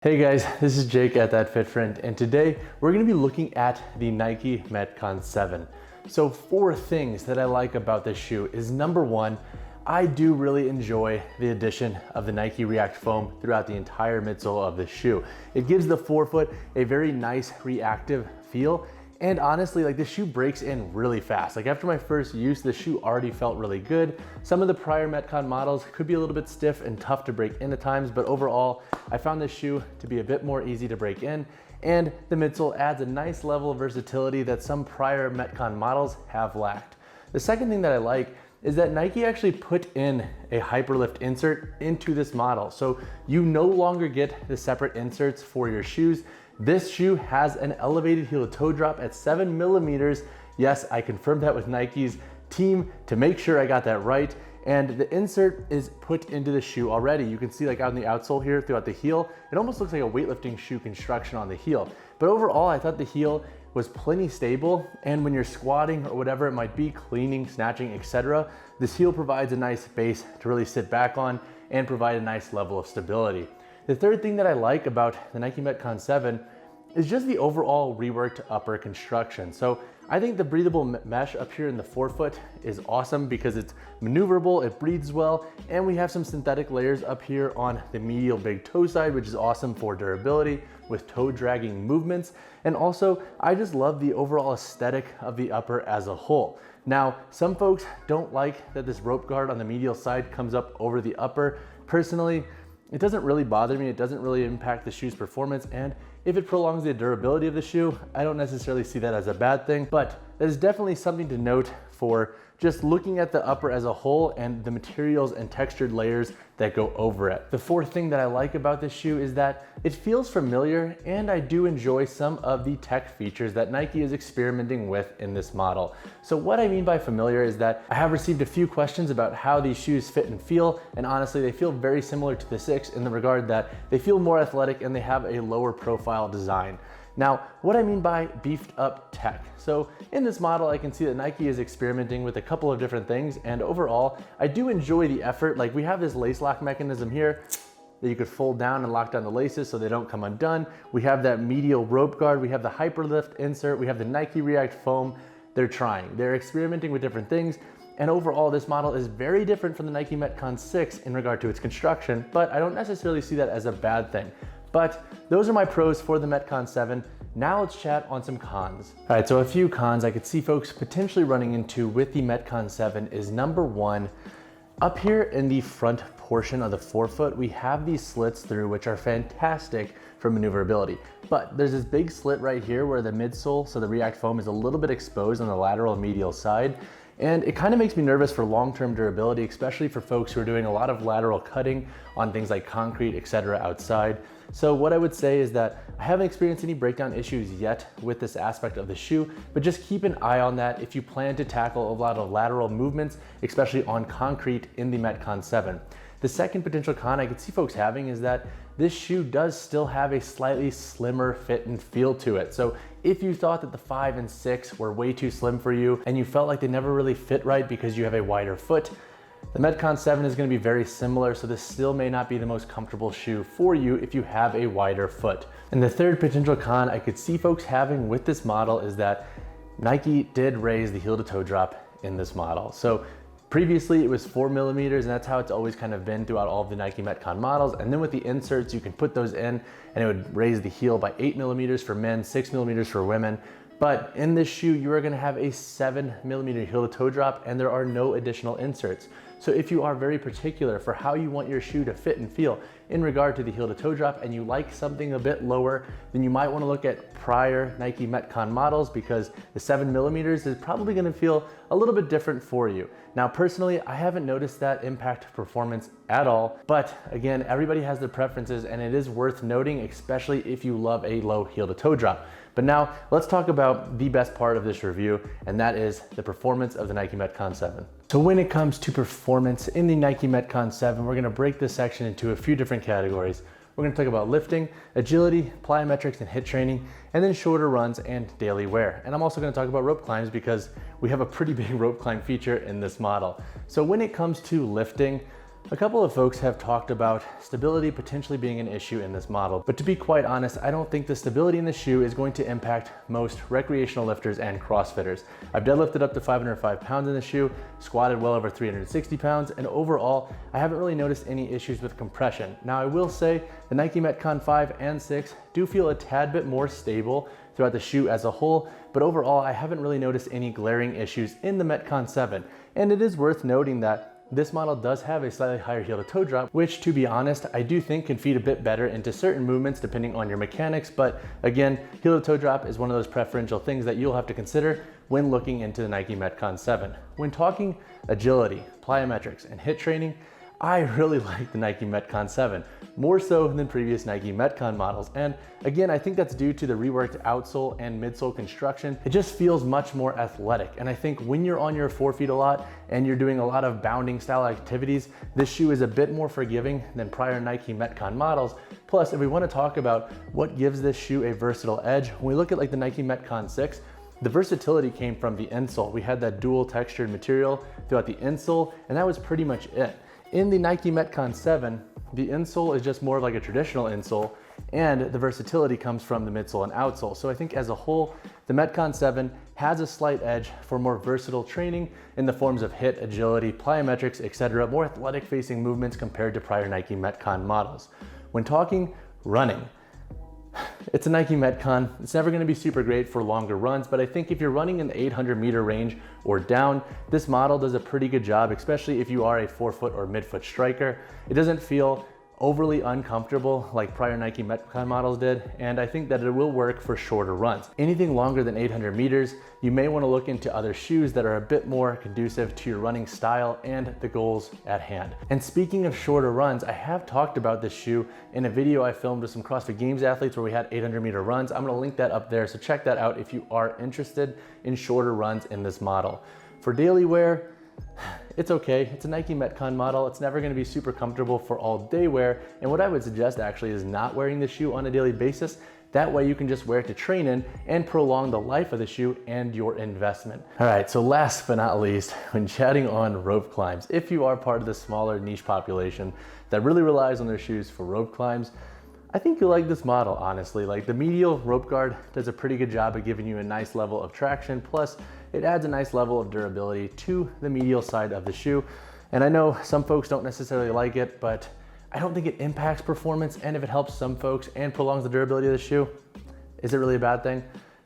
Hey guys, this is Jake at That Fit Friend, and today we're going to be looking at the Nike Metcon 7. So 4 things that I like about this shoe is number 1, I do really enjoy the addition of the Nike React foam throughout the entire midsole of the shoe. It gives the forefoot a very nice reactive feel. And honestly, this shoe breaks in really fast. After my first use, the shoe already felt really good. Some of the prior Metcon models could be a little bit stiff and tough to break in at times, but overall, I found this shoe to be a bit more easy to break in, and the midsole adds a nice level of versatility that some prior Metcon models have lacked. The second thing that I like is that Nike actually put in a Hyperlift insert into this model. So you no longer get the separate inserts for your shoes. This shoe has an elevated heel to toe drop at 7 millimeters. Yes, I confirmed that with Nike's team to make sure I got that right. And the insert is put into the shoe already. You can see out on the outsole here throughout the heel, it almost looks like a weightlifting shoe construction on the heel. But overall, I thought the heel was plenty stable, and when you're squatting or whatever it might be, cleaning, snatching, etc., this heel provides a nice base to really sit back on and provide a nice level of stability. The third thing that I like about the Nike Metcon 7 is just the overall reworked upper construction. So I think the breathable mesh up here in the forefoot is awesome because it's maneuverable, it breathes well, and we have some synthetic layers up here on the medial big toe side, which is awesome for durability with toe dragging movements. And also, I just love the overall aesthetic of the upper as a whole. Now, some folks don't like that this rope guard on the medial side comes up over the upper. Personally, it doesn't really bother me. It doesn't really impact the shoe's performance. And if it prolongs the durability of the shoe, I don't necessarily see that as a bad thing, but that is definitely something to note for just looking at the upper as a whole and the materials and textured layers that go over it. The fourth thing that I like about this shoe is that it feels familiar, and I do enjoy some of the tech features that Nike is experimenting with in this model. So what I mean by familiar is that I have received a few questions about how these shoes fit and feel, and honestly, they feel very similar to the 6 in the regard that they feel more athletic and they have a lower profile design. Now, what I mean by beefed up tech. So in this model, I can see that Nike is experimenting with a couple of different things, and overall, I do enjoy the effort. We have this lace lock mechanism here that you could fold down and lock down the laces so they don't come undone. We have that medial rope guard. We have the Hyperlift insert. We have the Nike React foam. They're trying. They're experimenting with different things. And overall, this model is very different from the Nike Metcon 6 in regard to its construction, but I don't necessarily see that as a bad thing. But those are my pros for the Metcon 7. Now let's chat on some cons. All right, so a few cons I could see folks potentially running into with the Metcon 7 is number 1, up here in the front portion of the forefoot, we have these slits through, which are fantastic for maneuverability. But there's this big slit right here where the midsole, so the React foam, is a little bit exposed on the lateral and medial side. And it kind of makes me nervous for long-term durability, especially for folks who are doing a lot of lateral cutting on things like concrete, etc. outside. So what I would say is that I haven't experienced any breakdown issues yet with this aspect of the shoe, but just keep an eye on that if you plan to tackle a lot of lateral movements, especially on concrete in the Metcon 7. The second potential con I could see folks having is that this shoe does still have a slightly slimmer fit and feel to it. So if you thought that the 5 and 6 were way too slim for you and you felt like they never really fit right because you have a wider foot, the Metcon 7 is going to be very similar, so this still may not be the most comfortable shoe for you if you have a wider foot. And the third potential con I could see folks having with this model is that Nike did raise the heel to toe drop in this model. So previously it was 4 millimeters, and that's how it's always kind of been throughout all of the Nike Metcon models. And then with the inserts, you can put those in and it would raise the heel by 8 millimeters for men, 6 millimeters for women. But in this shoe, you are gonna have a 7 millimeter heel to toe drop, and there are no additional inserts. So if you are very particular for how you want your shoe to fit and feel in regard to the heel to toe drop, and you like something a bit lower, then you might wanna look at prior Nike Metcon models, because the 7 millimeters is probably gonna feel a little bit different for you. Now, personally, I haven't noticed that impact performance at all, but again, everybody has their preferences, and it is worth noting, especially if you love a low heel to toe drop. But now let's talk about the best part of this review, and that is the performance of the Nike Metcon 7. So when it comes to performance in the Nike Metcon 7, we're gonna break this section into a few different categories. We're gonna talk about lifting, agility, plyometrics, and hit training, and then shorter runs and daily wear. And I'm also gonna talk about rope climbs because we have a pretty big rope climb feature in this model. So when it comes to lifting, A couple of folks have talked about stability potentially being an issue in this model, but to be quite honest, I don't think the stability in the shoe is going to impact most recreational lifters and CrossFitters. I've deadlifted up to 505 pounds in the shoe, squatted well over 360 pounds, and overall, I haven't really noticed any issues with compression. Now, I will say the Nike Metcon 5 and 6 do feel a tad bit more stable throughout the shoe as a whole, but overall, I haven't really noticed any glaring issues in the Metcon 7. And it is worth noting that this model does have a slightly higher heel to toe drop, which to be honest, I do think can feed a bit better into certain movements depending on your mechanics. But again, heel to toe drop is one of those preferential things that you'll have to consider when looking into the Nike Metcon 7. When talking agility, plyometrics, and HIIT training, I really like the Nike Metcon 7, more so than previous Nike Metcon models. And again, I think that's due to the reworked outsole and midsole construction. It just feels much more athletic. And I think when you're on your forefeet a lot and you're doing a lot of bounding style activities, this shoe is a bit more forgiving than prior Nike Metcon models. Plus, if we want to talk about what gives this shoe a versatile edge, when we look at like the Nike Metcon 6, the versatility came from the insole. We had that dual textured material throughout the insole, and that was pretty much it. In the Nike Metcon 7, the insole is just more of like a traditional insole, and the versatility comes from the midsole and outsole. So I think as a whole, the Metcon 7 has a slight edge for more versatile training in the forms of HIIT, agility, plyometrics, etc., more athletic facing movements compared to prior Nike Metcon models. When talking running, it's a Nike Metcon. It's never going to be super great for longer runs, but I think if you're running in the 800-meter range or down, this model does a pretty good job, especially if you are a forefoot or midfoot striker. It doesn't feel overly uncomfortable like prior Nike Metcon models did, and I think that it will work for shorter runs. Anything longer than 800 meters, you may want to look into other shoes that are a bit more conducive to your running style and the goals at hand. And speaking of shorter runs, I have talked about this shoe in a video I filmed with some CrossFit Games athletes where we had 800-meter runs. I'm going to link that up there, so check that out if you are interested in shorter runs in this model. For daily wear, it's okay. It's a Nike Metcon model. It's never going to be super comfortable for all day wear. And what I would suggest actually is not wearing the shoe on a daily basis. That way you can just wear it to train in and prolong the life of the shoe and your investment. All right, so last but not least, when chatting on rope climbs, if you are part of the smaller niche population that really relies on their shoes for rope climbs, I think you'll like this model, honestly. Like the medial rope guard does a pretty good job of giving you a nice level of traction, plus it adds a nice level of durability to the medial side of the shoe. And I know some folks don't necessarily like it, but I don't think it impacts performance, and if it helps some folks and prolongs the durability of the shoe, is it really a bad thing?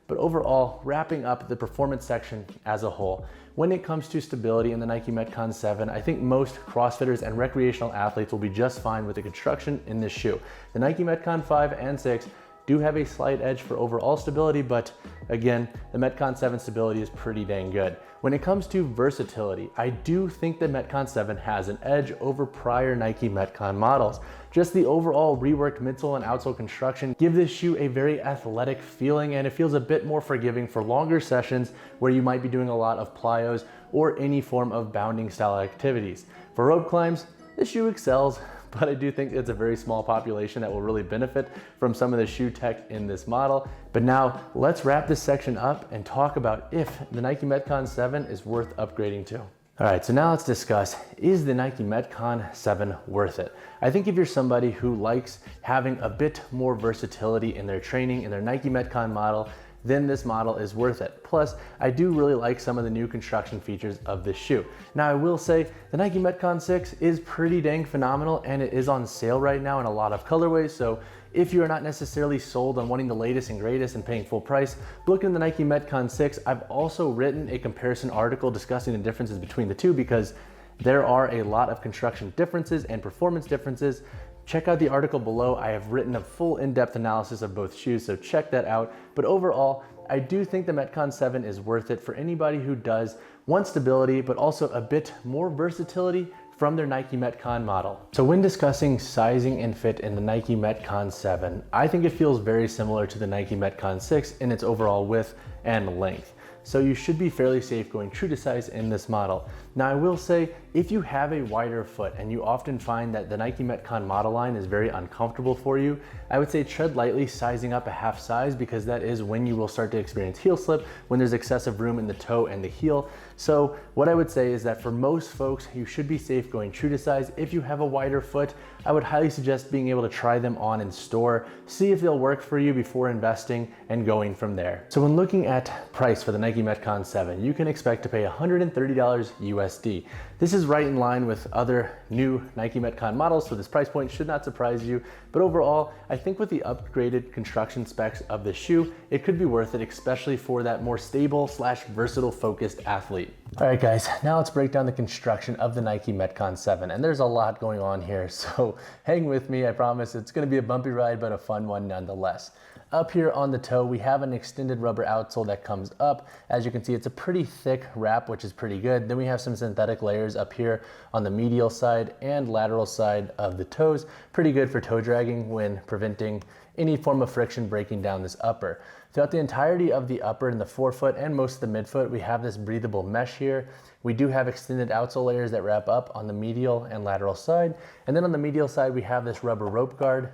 But overall, wrapping up the performance section as a whole, when it comes to stability in the Nike Metcon 7, I think most CrossFitters and recreational athletes will be just fine with the construction in this shoe. The Nike Metcon 5 and 6 do have a slight edge for overall stability, but again, the Metcon 7 stability is pretty dang good. When it comes to versatility, I do think the Metcon 7 has an edge over prior Nike Metcon models. Just the overall reworked midsole and outsole construction give this shoe a very athletic feeling, and it feels a bit more forgiving for longer sessions where you might be doing a lot of plyos or any form of bounding style activities. For rope climbs, this shoe excels, but I do think it's a very small population that will really benefit from some of the shoe tech in this model. But now let's wrap this section up and talk about if the Nike Metcon 7 is worth upgrading to. All right, so now let's discuss, is the Nike Metcon 7 worth it? I think if you're somebody who likes having a bit more versatility in their training in their Nike Metcon model, then this model is worth it. Plus, I do really like some of the new construction features of this shoe. Now, I will say the Nike Metcon 6 is pretty dang phenomenal, and it is on sale right now in a lot of colorways. So if you're not necessarily sold on wanting the latest and greatest and paying full price, look in the Nike Metcon 6. I've also written a comparison article discussing the differences between the two because there are a lot of construction differences and performance differences. Check out the article below. I have written a full in-depth analysis of both shoes, so check that out. But overall, I do think the Metcon 7 is worth it for anybody who does want stability, but also a bit more versatility from their Nike Metcon model. So when discussing sizing and fit in the Nike Metcon 7, I think it feels very similar to the Nike Metcon 6 in its overall width and length. so you should be fairly safe going true to size in this model. Now I will say, if you have a wider foot and you often find that the Nike Metcon model line is very uncomfortable for you, I would say tread lightly sizing up a half size, because that is when you will start to experience heel slip, when there's excessive room in the toe and the heel. So what I would say is that for most folks, you should be safe going true to size. If you have a wider foot, I would highly suggest being able to try them on in store, see if they'll work for you before investing and going from there. So when looking at price for the Nike Metcon 7, you can expect to pay $130 USD. This is right in line with other new Nike Metcon models, so this price point should not surprise you. But overall, I think with the upgraded construction specs of the shoe, it could be worth it, especially for that more stable / versatile focused athlete. All right guys, now let's break down the construction of the Nike Metcon 7. And there's a lot going on here, so hang with me. I promise it's gonna be a bumpy ride, but a fun one nonetheless. Up here on the toe, we have an extended rubber outsole that comes up. As you can see, it's a pretty thick wrap, which is pretty good. Then we have some synthetic layers up here on the medial side and lateral side of the toes. Pretty good for toe dragging when preventing any form of friction breaking down this upper. Throughout the entirety of the upper and the forefoot and most of the midfoot, we have this breathable mesh here. We do have extended outsole layers that wrap up on the medial and lateral side. And then on the medial side, we have this rubber rope guard,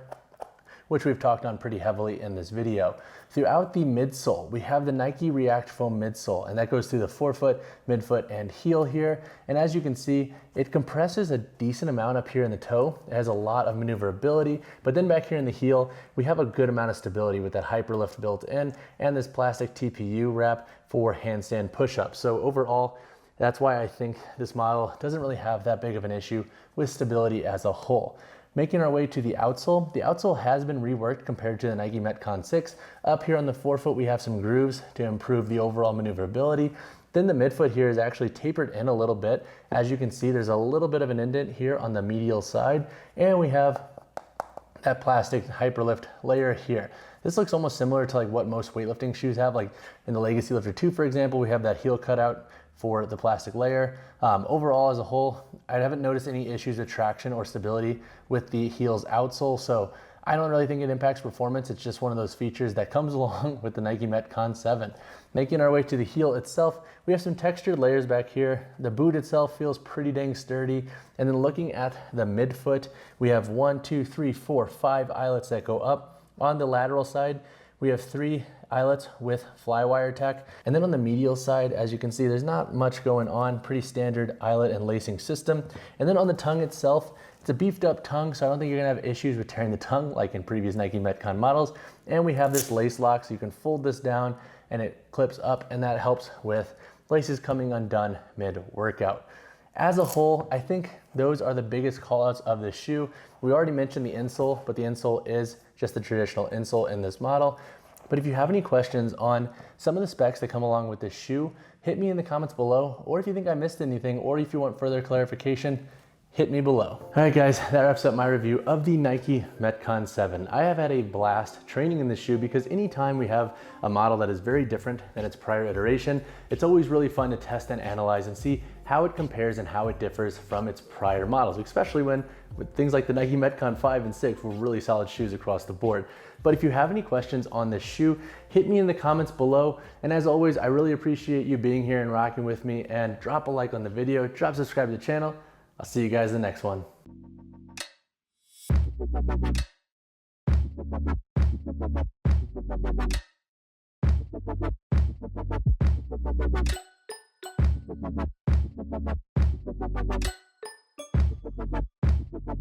which we've talked on pretty heavily in this video. Throughout the midsole, we have the Nike React Foam midsole, and that goes through the forefoot, midfoot, and heel here. And as you can see, it compresses a decent amount up here in the toe. It has a lot of maneuverability, but then back here in the heel, we have a good amount of stability with that hyperlift built in and this plastic TPU wrap for handstand push-ups. So overall, that's why I think this model doesn't really have that big of an issue with stability as a whole. Making our way to the outsole has been reworked compared to the Nike Metcon 6. Up here on the forefoot, we have some grooves to improve the overall maneuverability. Then the midfoot here is actually tapered in a little bit. As you can see, there's a little bit of an indent here on the medial side, and we have that plastic hyperlift layer here. This looks almost similar to like what most weightlifting shoes have, like in the Legacy Lifter 2, for example, we have that heel cutout for the plastic layer. Overall, as a whole, I haven't noticed any issues with traction or stability with the heel's outsole, so I don't really think it impacts performance. It's just one of those features that comes along with the Nike Metcon 7. Making our way to the heel itself, we have some textured layers back here. The boot itself feels pretty dang sturdy. And then looking at the midfoot, we have 1, 2, 3, 4, 5 eyelets that go up. On the lateral side, we have 3 eyelets with flywire tech. And then on the medial side, as you can see, there's not much going on, pretty standard eyelet and lacing system. And then on the tongue itself, it's a beefed up tongue, so I don't think you're gonna have issues with tearing the tongue like in previous Nike Metcon models. And we have this lace lock, so you can fold this down and it clips up, and that helps with laces coming undone mid-workout. As a whole, I think those are the biggest callouts of this shoe. We already mentioned the insole, but the insole is just the traditional insole in this model. But if you have any questions on some of the specs that come along with this shoe, hit me in the comments below, or if you think I missed anything, or if you want further clarification, hit me below. All right guys, that wraps up my review of the Nike Metcon 7. I have had a blast training in this shoe because anytime we have a model that is very different than its prior iteration, it's always really fun to test and analyze and see how it compares and how it differs from its prior models, especially when with things like the Nike Metcon 5 and 6 were really solid shoes across the board. But if you have any questions on this shoe, hit me in the comments below. And as always, I really appreciate you being here and rocking with me, and drop a like on the video, drop subscribe to the channel. I'll see you guys in the next one.